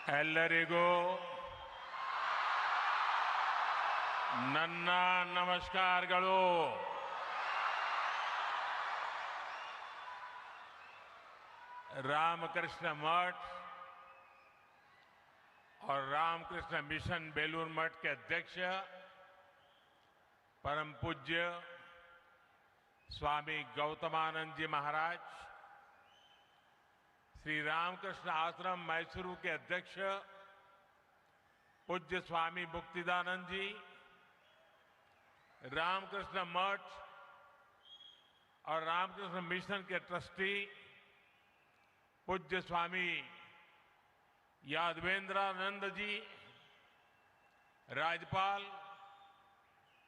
ಎಲ್ಲರಿಗೂ ನನ್ನ ನಮಸ್ಕಾರಗಳು। रामकृष्ण मठ और रामकृष्ण मिशन बेलूर मठ के अध्यक्ष परम पूज्य स्वामी गौतमानंद जी महाराज, श्री रामकृष्ण आश्रम मैसूरू के अध्यक्ष पूज्य स्वामी मुक्तिदानंद जी, रामकृष्ण मठ और रामकृष्ण मिशन के ट्रस्टी पूज्य स्वामी यादवेंद्रानंद जी, राज्यपाल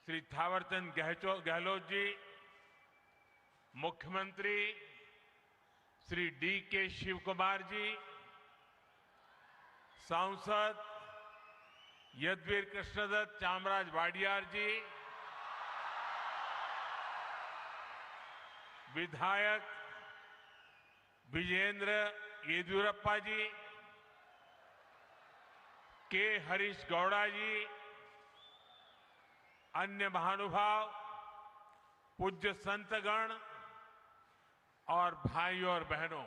श्री थावरचंद गहलोत जी, मुख्यमंत्री श्री D.K. शिव कुमार जी, सांसद यदुवीर कृष्णदत्त चामराज वाडियार जी, विधायक विजेंद्र येदियुरप्पा जी, के हरीश गौड़ा जी, अन्य महानुभाव, पूज्य संतगण और भाइयों और बहनों,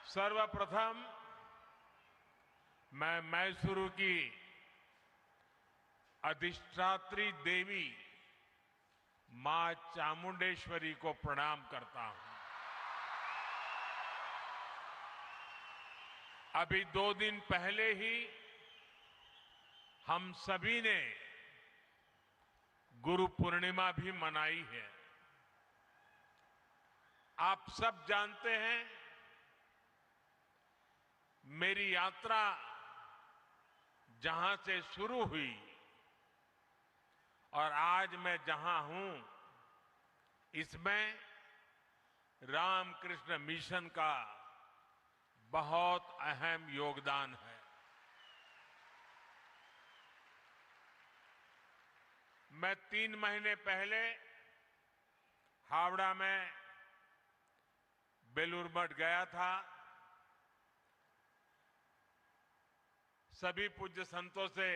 सर्वप्रथम मैं मैसूरू की अधिष्ठात्री देवी मां चामुंडेश्वरी को प्रणाम करता हूं। अभी 2 दिन पहले ही हम सभी ने गुरु पूर्णिमा भी मनाई है। आप सब जानते हैं, मेरी यात्रा जहां से शुरू हुई और आज मैं जहां हूं, इसमें रामकृष्ण मिशन का बहुत अहम योगदान है। मैं 3 महीने पहले हावड़ा में बेलूर मठ गया था। सभी पूज्य संतों से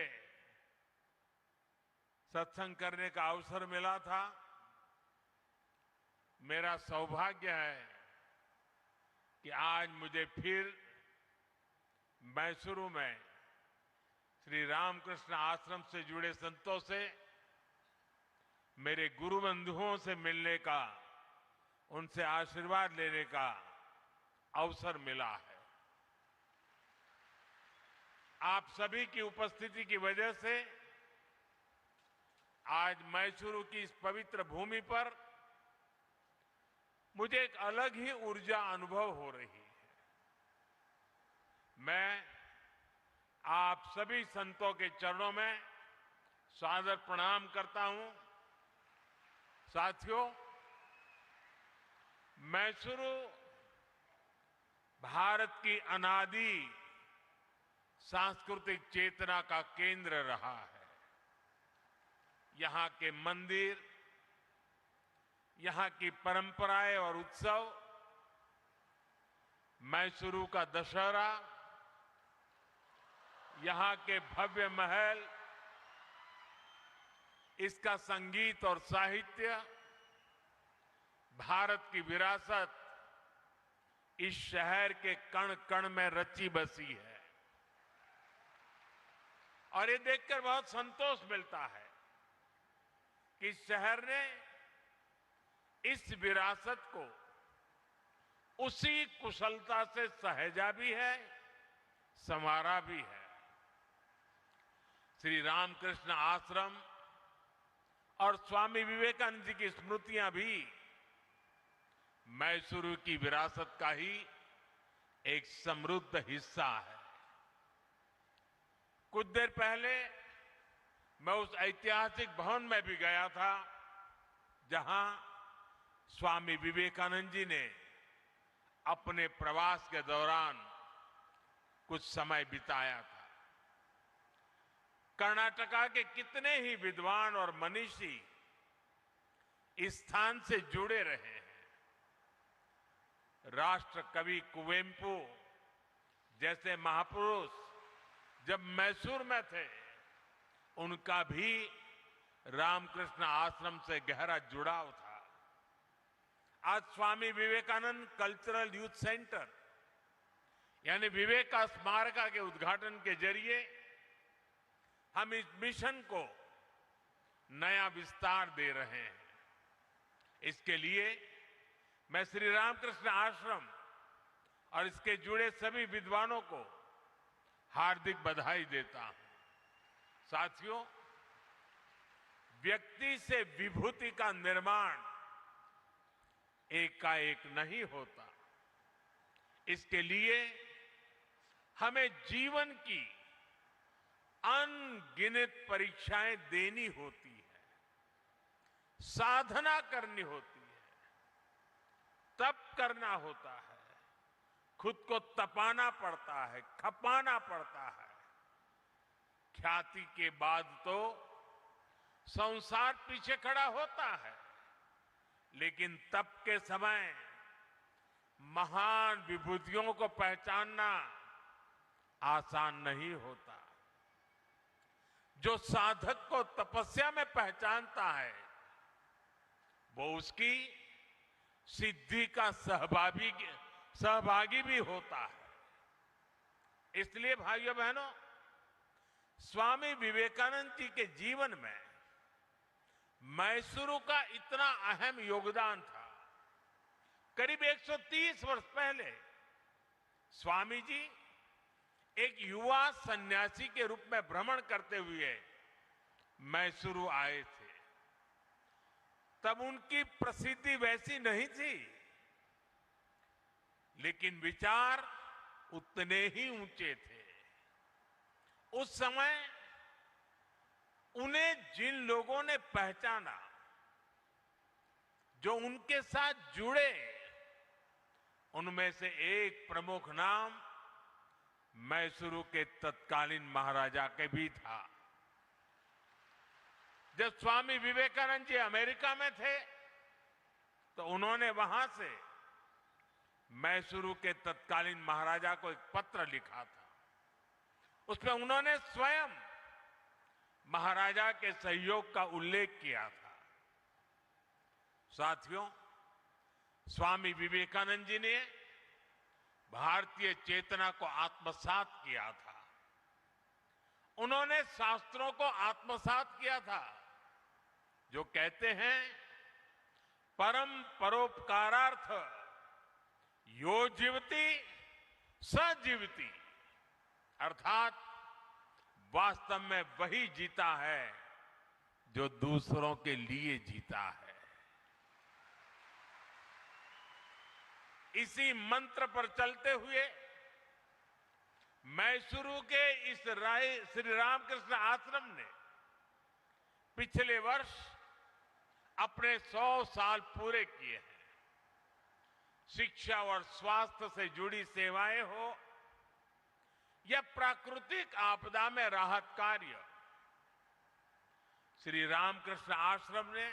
सत्संग करने का अवसर मिला था। मेरा सौभाग्य है कि आज मुझे फिर मैसूरू में श्री रामकृष्ण आश्रम से जुड़े संतों से, मेरे गुरु बंधुओं से मिलने का, उनसे आशीर्वाद लेने का अवसर मिला है। आप सभी की उपस्थिति की वजह से आज मैसूरू की इस पवित्र भूमि पर मुझे एक अलग ही ऊर्जा अनुभव हो रही है। मैं आप सभी संतों के चरणों में सादर प्रणाम करता हूं। साथियों, मैसूरू भारत की अनादि सांस्कृतिक चेतना का केंद्र रहा है। यहां के मंदिर, यहां की परंपराएं और उत्सव, मैसूरू का दशहरा, यहां के भव्य महल, इसका संगीत और साहित्य, भारत की विरासत इस शहर के कण कण में रची बसी है। और ये देखकर बहुत संतोष मिलता है कि इस शहर ने इस विरासत को उसी कुशलता से सहेजा भी है, संवारा भी है। श्री रामकृष्ण आश्रम और स्वामी विवेकानंद जी की स्मृतियां भी मैसूरू की विरासत का ही एक समृद्ध हिस्सा है। कुछ देर पहले मैं उस ऐतिहासिक भवन में भी गया था जहां स्वामी विवेकानंद जी ने अपने प्रवास के दौरान कुछ समय बिताया था। कर्नाटका के कितने ही विद्वान और मनीषी इस स्थान से जुड़े रहे हैं। राष्ट्र कवि कुवेंपु जैसे महापुरुष जब मैसूर में थे, उनका भी रामकृष्ण आश्रम से गहरा जुड़ाव था। आज Swami Vivekananda cultural youth centre यानी विवेक स्मारका के उद्घाटन के जरिए हम इस मिशन को नया विस्तार दे रहे हैं। इसके लिए मैं श्री रामकृष्ण आश्रम और इसके जुड़े सभी विद्वानों को हार्दिक बधाई देता हूं। साथियों, व्यक्ति से विभूति का निर्माण एकाएक नहीं होता। इसके लिए हमें जीवन की अनगिनत परीक्षाएं देनी होती है, साधना करनी होती है, तप करना होता है, खुद को तपाना पड़ता है, खपाना पड़ता है। ख्याति के बाद तो संसार पीछे खड़ा होता है, लेकिन तप के समय महान विभूतियों को पहचानना आसान नहीं होता। जो साधक को तपस्या में पहचानता है, वो उसकी सिद्धि का सहभागी भी होता है। इसलिए भाइयों बहनों, स्वामी विवेकानंद जी के जीवन में मैसूरू का इतना अहम योगदान था। करीब 130 वर्ष पहले स्वामी जी एक युवा सन्यासी के रूप में भ्रमण करते हुए मैसूरू आए थे। तब उनकी प्रसिद्धि वैसी नहीं थी, लेकिन विचार उतने ही ऊंचे थे। उस समय उन्हें जिन लोगों ने पहचाना, जो उनके साथ जुड़े, उनमें से एक प्रमुख नाम मैसूरू के तत्कालीन महाराजा के भी था। जब स्वामी विवेकानंद जी अमेरिका में थे, तो उन्होंने वहां से मैसूरू के तत्कालीन महाराजा को एक पत्र लिखा था। उसमें उन्होंने स्वयं महाराजा के सहयोग का उल्लेख किया था। साथियों, स्वामी विवेकानंद जी ने भारतीय चेतना को आत्मसात किया था। उन्होंने शास्त्रों को आत्मसात किया था, जो कहते हैं परम परोपकारार्थ यो जीवति स जीवति, अर्थात वास्तव में वही जीता है जो दूसरों के लिए जीता है। इसी मंत्र पर चलते हुए मैसूरू के इस श्री रामकृष्ण आश्रम ने पिछले वर्ष अपने 100 साल पूरे किए हैं। शिक्षा और स्वास्थ्य से जुड़ी सेवाएं हो या प्राकृतिक आपदा में राहत कार्य, श्री रामकृष्ण आश्रम ने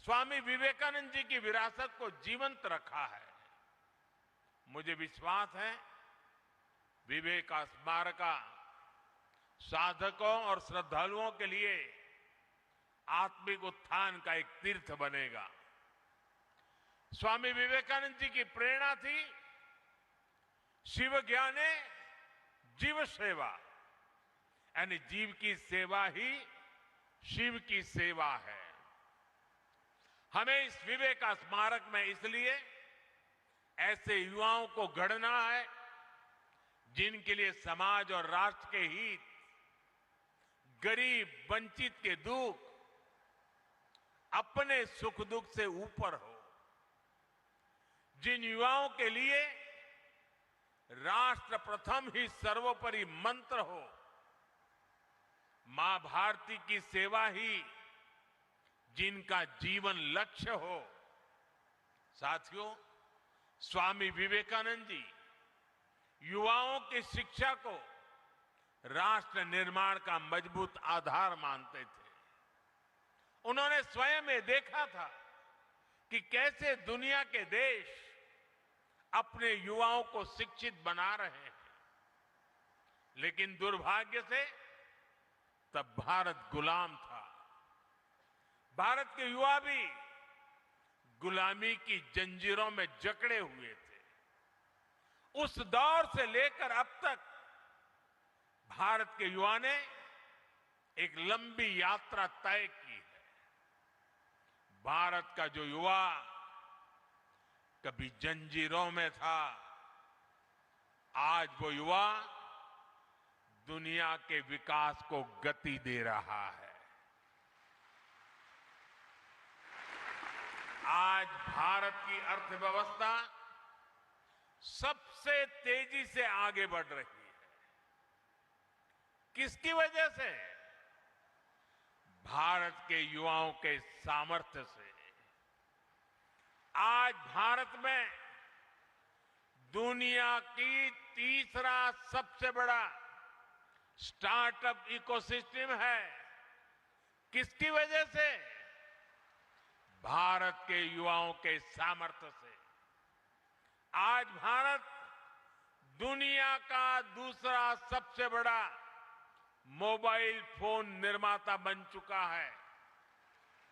स्वामी विवेकानंद जी की विरासत को जीवंत रखा है। मुझे विश्वास है विवेक स्मारका साधकों और श्रद्धालुओं के लिए आत्मिक उत्थान का एक तीर्थ बनेगा। स्वामी विवेकानंद जी की प्रेरणा थी शिव ज्ञाने जीव सेवा, यानी जीव की सेवा ही शिव की सेवा है। हमें इस विवेक स्मारक में इसलिए ऐसे युवाओं को गढ़ना है जिनके लिए समाज और राष्ट्र के हित, गरीब वंचित के दुख अपने सुख दुख से ऊपर हो, जिन युवाओं के लिए राष्ट्र प्रथम ही सर्वोपरि मंत्र हो, मां भारती की सेवा ही जिनका जीवन लक्ष्य हो। साथियों, स्वामी विवेकानंद जी युवाओं की शिक्षा को राष्ट्र निर्माण का मजबूत आधार मानते थे। उन्होंने स्वयं ये देखा था कि कैसे दुनिया के देश अपने युवाओं को शिक्षित बना रहे हैं। लेकिन दुर्भाग्य से तब भारत गुलाम था। भारत के युवा भी गुलामी की जंजीरों में जकड़े हुए थे। उस दौर से लेकर अब तक भारत के युवा ने एक लंबी यात्रा तय की है। भारत का जो युवा कभी जंजीरों में था, आज वो युवा दुनिया के विकास को गति दे रहा है। आज भारत की अर्थव्यवस्था सबसे तेजी से आगे बढ़ रही है। किसकी वजह से? भारत के युवाओं के सामर्थ्य से। आज भारत में दुनिया की तीसरा सबसे बड़ा स्टार्टअप इकोसिस्टम है। किसकी वजह से? भारत के युवाओं के सामर्थ्य से। आज भारत दुनिया का दूसरा सबसे बड़ा मोबाइल फोन निर्माता बन चुका है।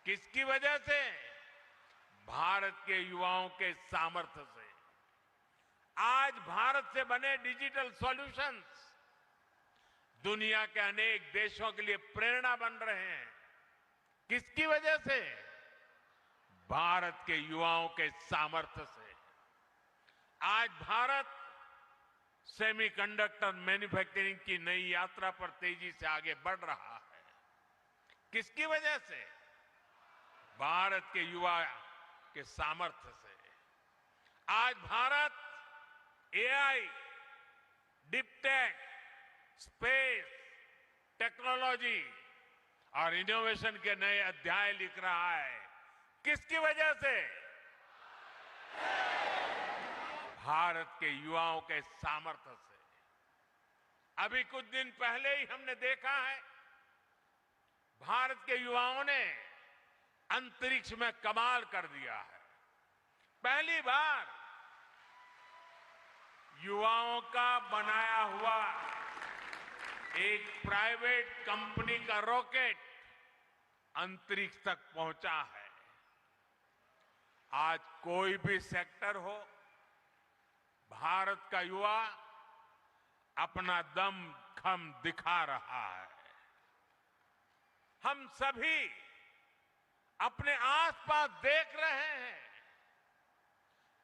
किसकी वजह से? भारत के युवाओं के सामर्थ्य से। आज भारत से बने डिजिटल सॉल्यूशंस दुनिया के अनेक देशों के लिए प्रेरणा बन रहे हैं। किसकी वजह से? भारत के युवाओं के सामर्थ्य से। आज भारत सेमीकंडक्टर मैन्युफैक्चरिंग की नई यात्रा पर तेजी से आगे बढ़ रहा है। किसकी वजह से? भारत के युवा के सामर्थ्य से। आज Bharat AI, deep-tech, space, technology और इनोवेशन के नए अध्याय लिख रहा है। किसकी वजह से? भारत के युवाओं के सामर्थ्य से। अभी कुछ दिन पहले ही हमने देखा है, भारत के युवाओं ने अंतरिक्ष में कमाल कर दिया है। पहली बार युवाओं का बनाया हुआ एक प्राइवेट कंपनी का रॉकेट अंतरिक्ष तक पहुंचा है। आज कोई भी सेक्टर हो, भारत का युवा अपना दम खम दिखा रहा है। हम सभी अपने आसपास देख रहे हैं,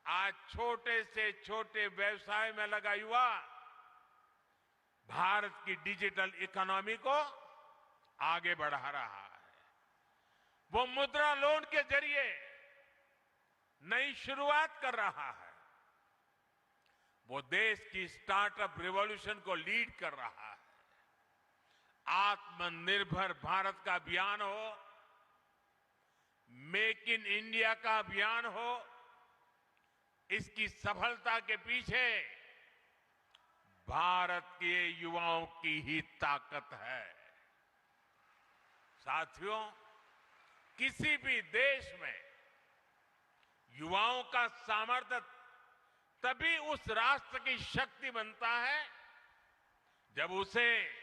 आज छोटे से छोटे व्यवसाय में लगा युवा भारत की डिजिटल इकोनॉमी को आगे बढ़ा रहा है। वो मुद्रा लोन के जरिए नई शुरुआत कर रहा है। वो देश की स्टार्टअप रिवॉल्यूशन को लीड कर रहा है। आत्मनिर्भर भारत का अभियान हो, मेक इन इंडिया का अभियान हो, इसकी सफलता के पीछे भारत के युवाओं की ही ताकत है। साथियों, किसी भी देश में युवाओं का सामर्थ्य तभी उस राष्ट्र की शक्ति बनता है जब उसे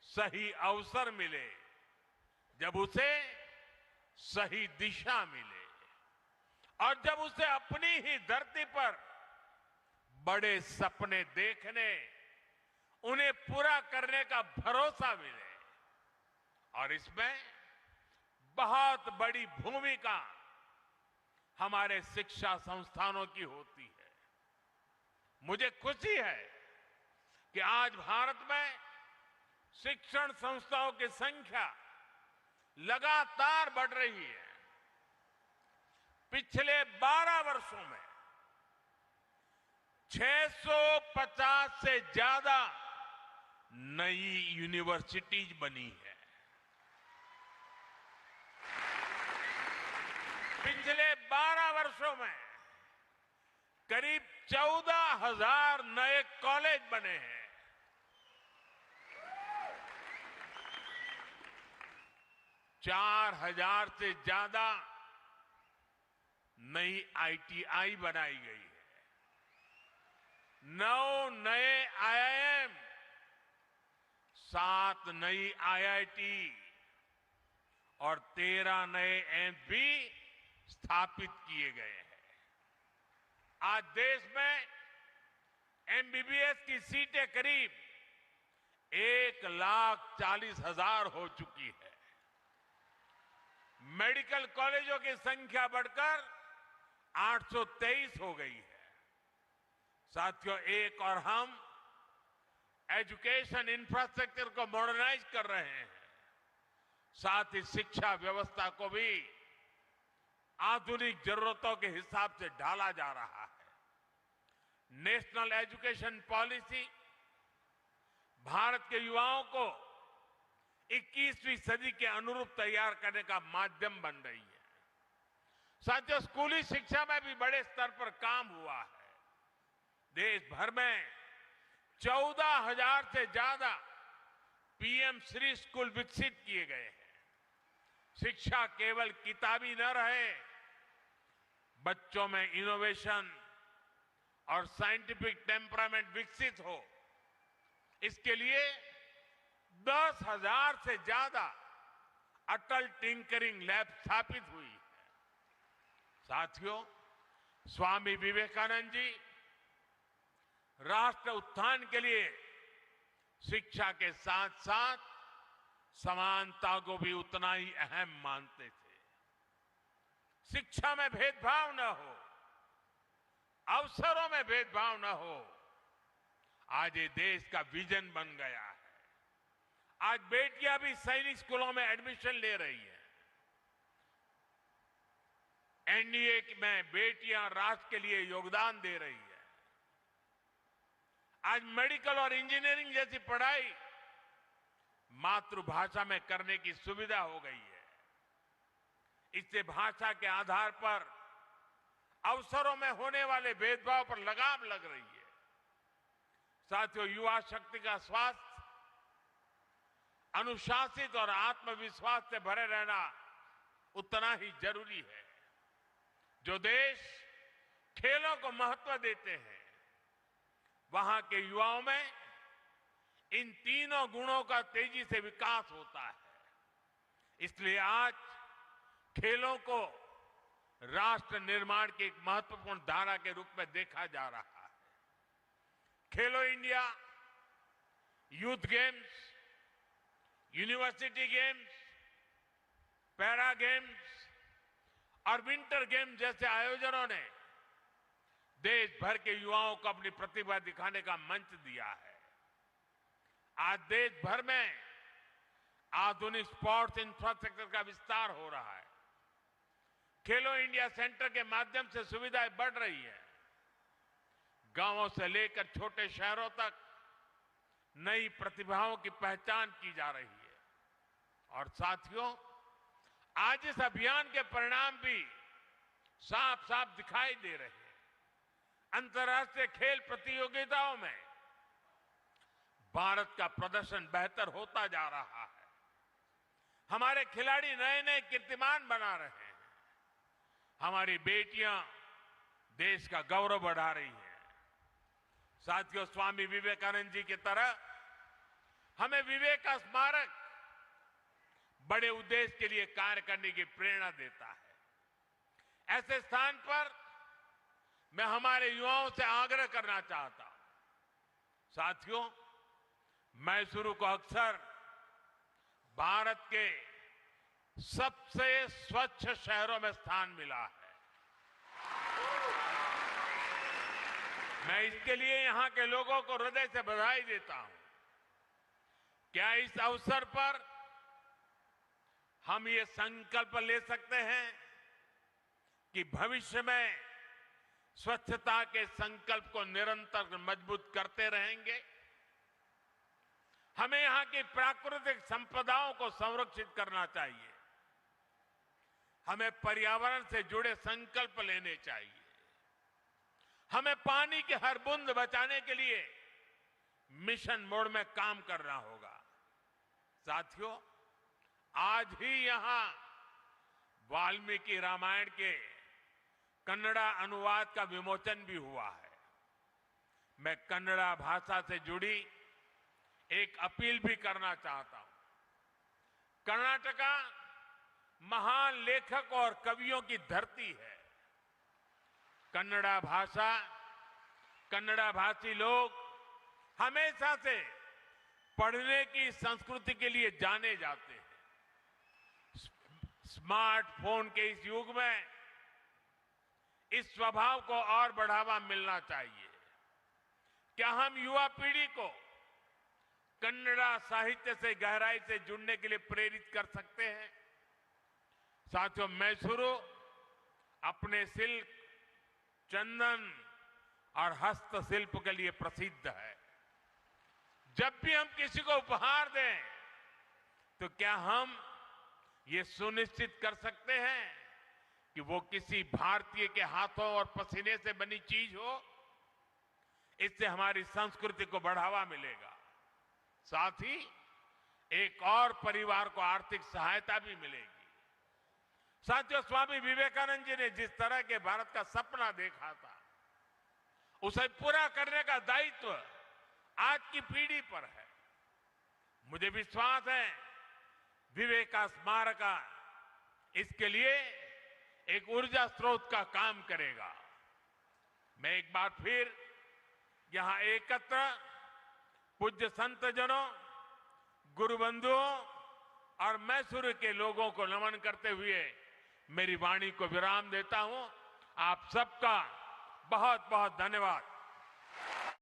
सही अवसर मिले, जब उसे सही दिशा मिले और जब उसे अपनी ही धरती पर बड़े सपने देखने, उन्हें पूरा करने का भरोसा मिले। और इसमें बहुत बड़ी भूमिका हमारे शिक्षा संस्थानों की होती है। मुझे खुशी है कि आज भारत में शिक्षण संस्थाओं की संख्या लगातार बढ़ रही है। पिछले 12 वर्षों में 650 से ज्यादा नई यूनिवर्सिटीज बनी है। पिछले 12 वर्षों में करीब 14,000 नए कॉलेज बने हैं। 4,000 से ज्यादा नई आईटीआई बनाई गई है। 9 नए IIM, 7 नई IIT और 13 नए एम्स भी स्थापित किए गए हैं। आज देश में MBBS की सीटें करीब 1,40,000 हो चुकी है। मेडिकल कॉलेजों की संख्या बढ़कर 823 हो गई है। साथियों, एक और हम एजुकेशन इंफ्रास्ट्रक्चर को मॉडर्नाइज कर रहे हैं, साथ ही शिक्षा व्यवस्था को भी आधुनिक जरूरतों के हिसाब से ढाला जा रहा है। नेशनल एजुकेशन पॉलिसी भारत के युवाओं को 21वीं सदी के अनुरूप तैयार करने का माध्यम बन रही है। साथियों, स्कूली शिक्षा में भी बड़े स्तर पर काम हुआ है। देश भर में 14,000 से ज्यादा PM श्री स्कूल विकसित किए गए हैं। शिक्षा केवल किताबी न रहे, बच्चों में इनोवेशन और साइंटिफिक टेम्परामेंट विकसित हो, इसके लिए 10,000 से ज्यादा अटल टिंकरिंग लैब स्थापित हुई है। साथियों, स्वामी विवेकानंद जी राष्ट्र उत्थान के लिए शिक्षा के साथ साथ समानता को भी उतना ही अहम मानते थे। शिक्षा में भेदभाव न हो, अवसरों में भेदभाव न हो, आज ये देश का विजन बन गया है। आज बेटियां भी सैनिक स्कूलों में एडमिशन ले रही हैं। NDA में बेटियां राष्ट्र के लिए योगदान दे रही है। आज मेडिकल और इंजीनियरिंग जैसी पढ़ाई मातृभाषा में करने की सुविधा हो गई है। इससे भाषा के आधार पर अवसरों में होने वाले भेदभाव पर लगाम लग रही है। साथियों, युवा शक्ति का स्वास्थ्य अनुशासित और आत्मविश्वास से भरे रहना उतना ही जरूरी है। जो देश खेलों को महत्व देते हैं, वहां के युवाओं में इन तीनों गुणों का तेजी से विकास होता है। इसलिए आज खेलों को राष्ट्र निर्माण की एक महत्वपूर्ण धारा के रूप में देखा जा रहा है। खेलो India, youth games, university games, para games और विंटर गेम्स जैसे आयोजनों ने देश भर के युवाओं को अपनी प्रतिभा दिखाने का मंच दिया है। आज देश भर में आधुनिक स्पोर्ट्स इंफ्रास्ट्रक्चर का विस्तार हो रहा है। खेलो इंडिया सेंटर के माध्यम से सुविधाएं बढ़ रही है। गांवों से लेकर छोटे शहरों तक नई प्रतिभाओं की पहचान की जा रही है। और साथियों, आज इस अभियान के परिणाम भी साफ साफ दिखाई दे रहे हैं। अंतर्राष्ट्रीय खेल प्रतियोगिताओं में भारत का प्रदर्शन बेहतर होता जा रहा है। हमारे खिलाड़ी नए नए कीर्तिमान बना रहे हैं। हमारी बेटियां देश का गौरव बढ़ा रही हैं। साथियों, स्वामी विवेकानंद जी की तरह हमें विवेक का स्मारक बड़े उद्देश्य के लिए कार्य करने की प्रेरणा देता है। ऐसे स्थान पर मैं हमारे युवाओं से आग्रह करना चाहता हूं। साथियों, मैसूरू को अक्सर भारत के सबसे स्वच्छ शहरों में स्थान मिला है। मैं इसके लिए यहां के लोगों को हृदय से बधाई देता हूं। क्या इस अवसर पर हम ये संकल्प ले सकते हैं कि भविष्य में स्वच्छता के संकल्प को निरंतर मजबूत करते रहेंगे? हमें यहां की प्राकृतिक संपदाओं को संरक्षित करना चाहिए। हमें पर्यावरण से जुड़े संकल्प लेने चाहिए। हमें पानी की हर बूंद बचाने के लिए मिशन मोड में काम करना होगा। साथियों, आज ही यहां वाल्मीकि रामायण के कन्नड़ा अनुवाद का विमोचन भी हुआ है। मैं कन्नड़ा भाषा से जुड़ी एक अपील भी करना चाहता हूं। कर्नाटका महान लेखक और कवियों की धरती है। कन्नड़ा भाषा, कन्नड़ा भाषी लोग हमेशा से पढ़ने की संस्कृति के लिए जाने जाते हैं। स्मार्टफोन के इस युग में इस स्वभाव को और बढ़ावा मिलना चाहिए। क्या हम युवा पीढ़ी को कन्नड़ा साहित्य से गहराई से जुड़ने के लिए प्रेरित कर सकते हैं? साथियों, मैसूरू अपने सिल्क, चंदन और हस्तशिल्प के लिए प्रसिद्ध है। जब भी हम किसी को उपहार दें तो क्या हम ये सुनिश्चित कर सकते हैं कि वो किसी भारतीय के हाथों और पसीने से बनी चीज हो? इससे हमारी संस्कृति को बढ़ावा मिलेगा, साथ ही एक और परिवार को आर्थिक सहायता भी मिलेगी। साथियों, स्वामी विवेकानंद जी ने जिस तरह के भारत का सपना देखा था, उसे पूरा करने का दायित्व आज की पीढ़ी पर है। मुझे विश्वास है विवेका स्मारक इसके लिए एक ऊर्जा स्रोत का काम करेगा। मैं एक बार फिर यहां एकत्र पूज्य संत जनों, गुरु बंधुओं और मैसूरू के लोगों को नमन करते हुए मेरी वाणी को विराम देता हूं। आप सबका बहुत बहुत धन्यवाद।